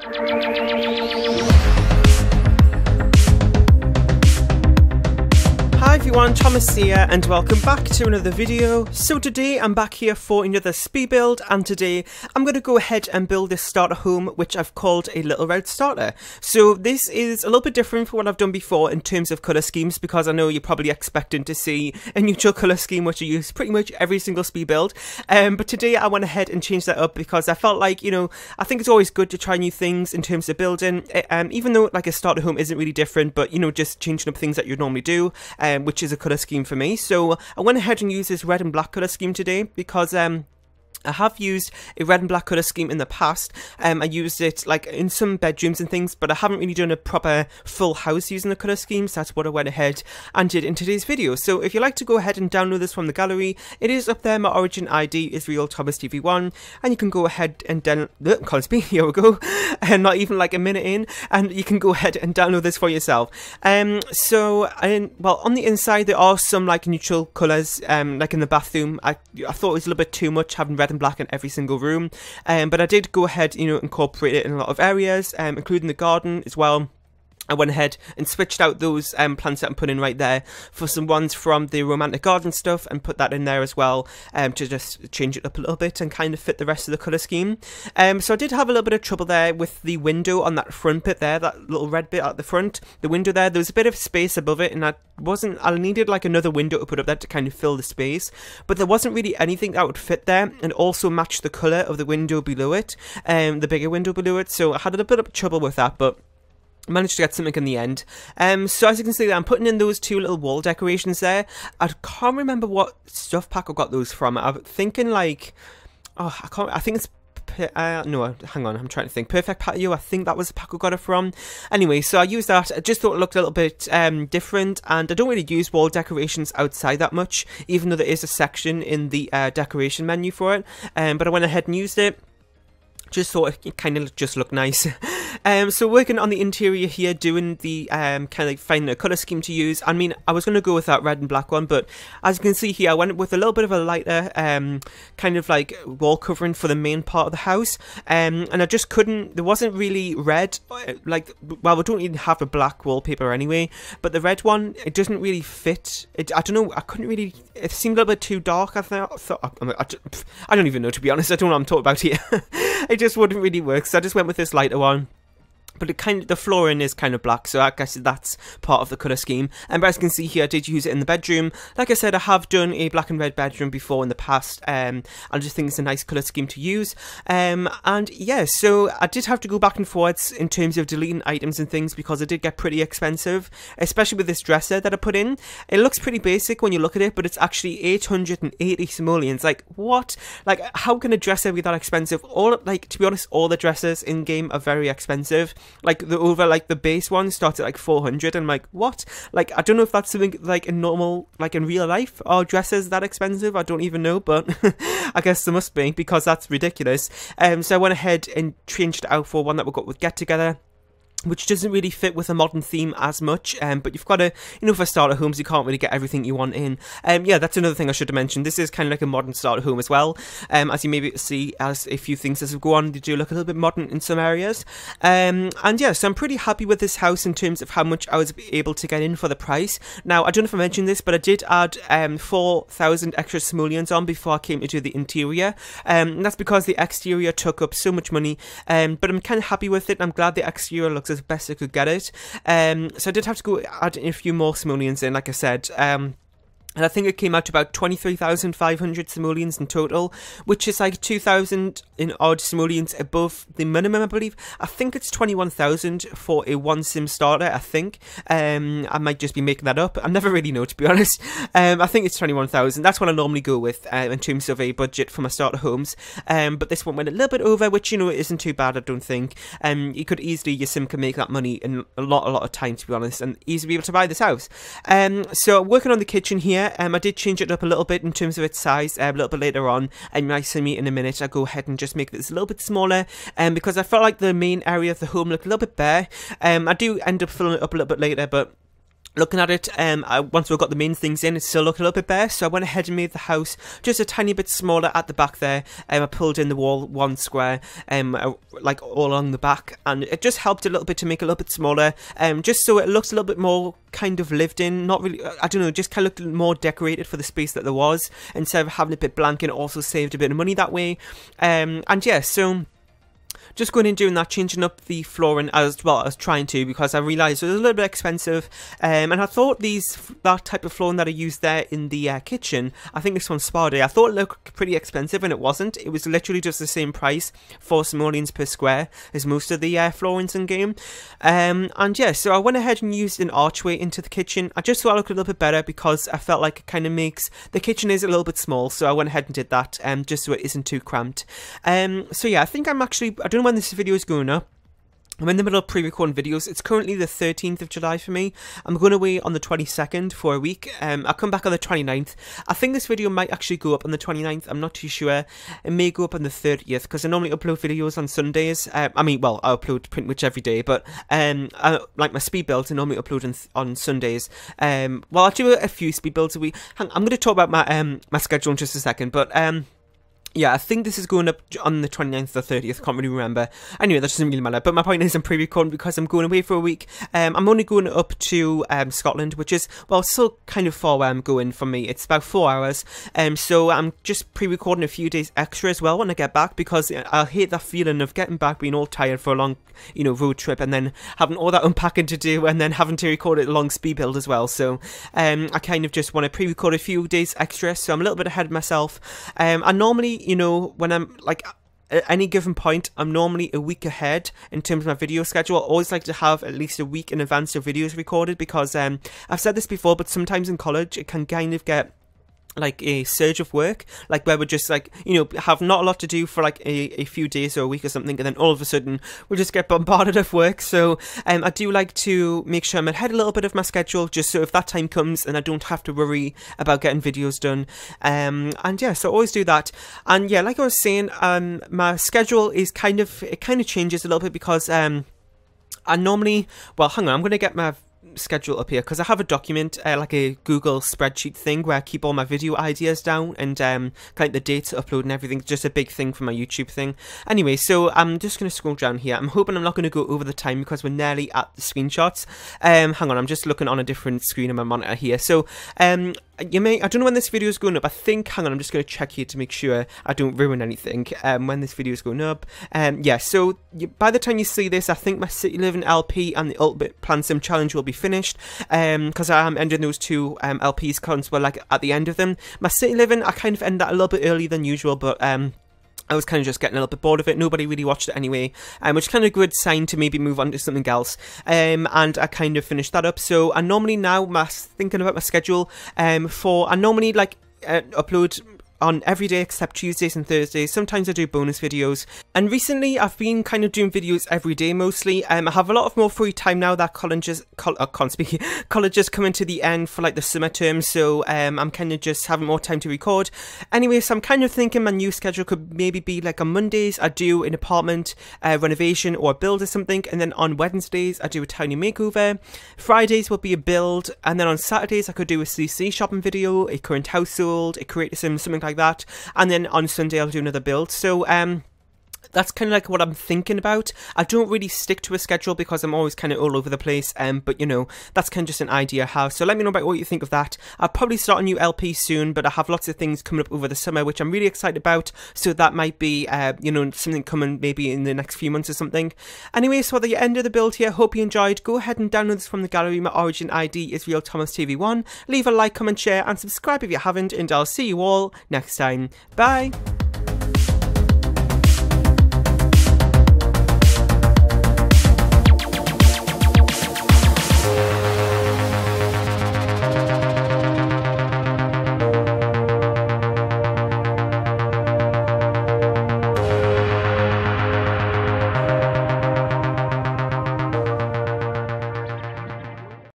Hi everyone, Thomas here and welcome back to another video. So today I'm back here for another speed build, and today I'm going to go ahead and build this starter home which I've called a Little Red Starter. So this is a little bit different from what I've done before in terms of colour schemes, because I know you're probably expecting to see a neutral colour scheme which I use pretty much every single speed build. But today I went ahead and changed that up because I felt like, you know, I think it's always good to try new things in terms of building, even though like a starter home isn't really different, but you know, just changing up things that you normally do. Which is a colour scheme for me. So I went ahead and used this red and black colour scheme today because I have used a red and black colour scheme in the past. I used it like in some bedrooms and things, but I haven't really done a proper full house using the colour schemes. So that's what I went ahead and did in today's video. So if you'd like to go ahead and download this from the gallery, it is up there. My origin ID is Real Thomas TV1, and you can go ahead and download. Can't speak. Here we go. And not even like a minute in, and you can go ahead and download this for yourself. Well, on the inside there are some like neutral colours. Like in the bathroom, I thought it was a little bit too much having red and black in every single room, but I did go ahead, you know, incorporate it in a lot of areas, including the garden as well. I went ahead and switched out those plants that I'm putting right there for some ones from the romantic garden stuff, and put that in there as well, to just change it up a little bit and kind of fit the rest of the colour scheme. So I did have a little bit of trouble there with the window on that front bit there, that little red bit at the front, the window there. There was a bit of space above it, and I needed like another window to put up there to kind of fill the space, but there wasn't really anything that would fit there and also match the colour of the window below it, the bigger window below it. So I had a little bit of trouble with that, but managed to get something in the end. So as you can see there, I'm putting in those two little wall decorations there. I can't remember what stuff pack I got those from. I'm thinking like, oh, I think it's no, hang on, I'm trying to think. Perfect Patio, I think that was the pack I got it from. Anyway, so I used that. I just thought it looked a little bit different, and I don't really use wall decorations outside that much, even though there is a section in the decoration menu for it. But I went ahead and used it. Just thought it kind of just looked nice. So working on the interior here, doing the kind of like finding a colour scheme to use. I mean, I was going to go with that red and black one, but as you can see here, I went with a little bit of a lighter kind of like wall covering for the main part of the house. And I just couldn't, there wasn't really red, like, well, we don't even have a black wallpaper anyway, but the red one, it doesn't really fit. I don't know, I couldn't really, it seemed a little bit too dark. I don't even know, to be honest. I don't know what I'm talking about here. It just wouldn't really work, so I just went with this lighter one. But the flooring is kind of black, so I guess that's part of the colour scheme. And as you can see here, I did use it in the bedroom. Like I said, I have done a black and red bedroom before in the past. I just think it's a nice colour scheme to use. And yeah, so I did have to go back and forwards in terms of deleting items and things, because it did get pretty expensive, especially with this dresser that I put in. It looks pretty basic when you look at it, but it's actually 880 simoleons. Like, what? Like, how can a dresser be that expensive? Like, to be honest, all the dressers in game are very expensive. Like the base one starts at like 400, and I'm like, what? Like, I don't know if that's something like in normal, like in real life, are dresses that expensive? I don't even know, but I guess there must be, because that's ridiculous. So I went ahead and changed it out for one that we got with Get Together, which doesn't really fit with a modern theme as much, but you've got to, you know, for starter homes, you can't really get everything you want in. Yeah, that's another thing I should have mentioned. This is kind of like a modern starter home as well. As you maybe see, as a few things as we go on, they do look a little bit modern in some areas. And yeah, so I'm pretty happy with this house in terms of how much I was able to get in for the price. Now, I don't know if I mentioned this, but I did add 4,000 extra simoleons on before I came to do the interior. And that's because the exterior took up so much money, but I'm kind of happy with it. I'm glad the exterior looks as best I could get it. So I did have to go add a few more simoleons in, like I said. And I think it came out to about 23,500 simoleons in total, which is like 2,000 in odd simoleons above the minimum, I believe. I think it's 21,000 for a one sim starter, I think. I might just be making that up. I never really know, to be honest. I think it's 21,000. That's what I normally go with in terms of a budget for my starter homes. But this one went a little bit over, which, you know, isn't too bad, I don't think. You could easily, your sim can make that money in a lot of time, to be honest, and easily be able to buy this house. So working on the kitchen here, I did change it up a little bit in terms of its size a little bit later on, and you might see me in a minute. I'll go ahead and just make this a little bit smaller, because I felt like the main area of the home looked a little bit bare. I do end up filling it up a little bit later, but looking at it, once we've got the main things in, it's still looking a little bit better, so I went ahead and made the house just a tiny bit smaller at the back there. I pulled in the wall one square, like all along the back, and it just helped a little bit to make it a little bit smaller, just so it looks a little bit more kind of lived in, not really, I don't know, just kind of looked more decorated for the space that there was, instead of having it a bit blank, and it also saved a bit of money that way, and yeah, so just going in doing that, changing up the flooring as well as trying to, because I realised it was a little bit expensive, and I thought that type of flooring that I used there in the kitchen, I think it's from Spa Day, I thought it looked pretty expensive, and it wasn't. It was literally just the same price, 4 simoleons per square, as most of the floorings in game, and yeah, so I went ahead and used an archway into the kitchen. I just thought it looked a little bit better, because I felt like it kind of makes, the kitchen is a little bit small, so I went ahead and did that, just so it isn't too cramped. So yeah, I think I don't know when this video is going up. I'm in the middle of pre-recording videos. It's currently the 13th of July for me. I'm going away on the 22nd for a week. I'll come back on the 29th. I think this video might actually go up on the 29th. I'm not too sure. It may go up on the 30th, because I normally upload videos on Sundays. I mean, well, I upload pretty much every day, but like my speed builds, I normally upload on Sundays. Well, I'll do a few speed builds a week. I'm going to talk about my schedule in just a second, but yeah, I think this is going up on the 29th or 30th, can't really remember. Anyway, that doesn't really matter, but my point is I'm pre-recording because I'm going away for a week. I'm only going up to Scotland, which is, well, still kind of far where I'm going from me. It's about 4 hours, so I'm just pre-recording a few days extra as well when I get back, because I hate that feeling of getting back, being all tired for a long, you know, road trip, and then having all that unpacking to do, and then having to record it a long speed build as well. So I kind of just want to pre-record a few days extra, so I'm a little bit ahead of myself. I normally, you know, when I'm like at any given point, I'm normally a week ahead in terms of my video schedule. I always like to have at least a week in advance of videos recorded, because I've said this before, but sometimes in college it can kind of get like a surge of work, like where we're just like, you know, have not a lot to do for like a few days or a week or something, and then all of a sudden we'll just get bombarded of work. So I do like to make sure I'm ahead a little bit of my schedule, just so if that time comes and I don't have to worry about getting videos done. And yeah, so I always do that. And yeah, like I was saying, my schedule is kind of changes a little bit, because I normally, well, hang on, I'm going to get my schedule up here, because I have a document, like a Google spreadsheet thing, where I keep all my video ideas down, and kind of the dates to upload and everything. It's just a big thing for my YouTube thing. Anyway, so I'm just going to scroll down here. I'm hoping I'm not going to go over the time, because we're nearly at the screenshots. Hang on, I'm just looking on a different screen on my monitor here. So I don't know when this video is going up. I think, hang on, I'm just going to check here to make sure I don't ruin anything when this video is going up. Yeah, so by the time you see this, I think my City Living LP and the Ultimate Plan Sim Challenge will be finished, because I am ending those two LPs, because we're like at the end of them. My City Living, I kind of end that a little bit earlier than usual, but I was kind of just getting a little bit bored of it. Nobody really watched it anyway, which is kind of a good sign to maybe move on to something else. And I kind of finished that up. So I normally now, thinking about my schedule, I normally like upload on every day except Tuesdays and Thursdays. Sometimes I do bonus videos, and recently I've been kind of doing videos every day mostly. I have a lot of more free time now that colleges coming to the end for like the summer term, so I'm kind of just having more time to record. Anyway, so I'm kind of thinking my new schedule could maybe be like on Mondays I do an apartment renovation or a build or something, and then on Wednesdays I do a tiny makeover. Fridays will be a build, and then on Saturdays I could do a CC shopping video, a current household, a creator sim, something like that, and then on Sunday I'll do another build. So that's kind of like what I'm thinking about. I don't really stick to a schedule because I'm always kind of all over the place, but you know, that's kind of just an idea how. So let me know about what you think of that. I'll probably start a new LP soon, but I have lots of things coming up over the summer which I'm really excited about, so that might be you know, something coming maybe in the next few months or something. Anyway, so at the end of the build here, hope you enjoyed. Go ahead and download this from the gallery. My origin ID is RealThomasTV1. Leave a like, comment, share and subscribe if you haven't, and I'll see you all next time. Bye!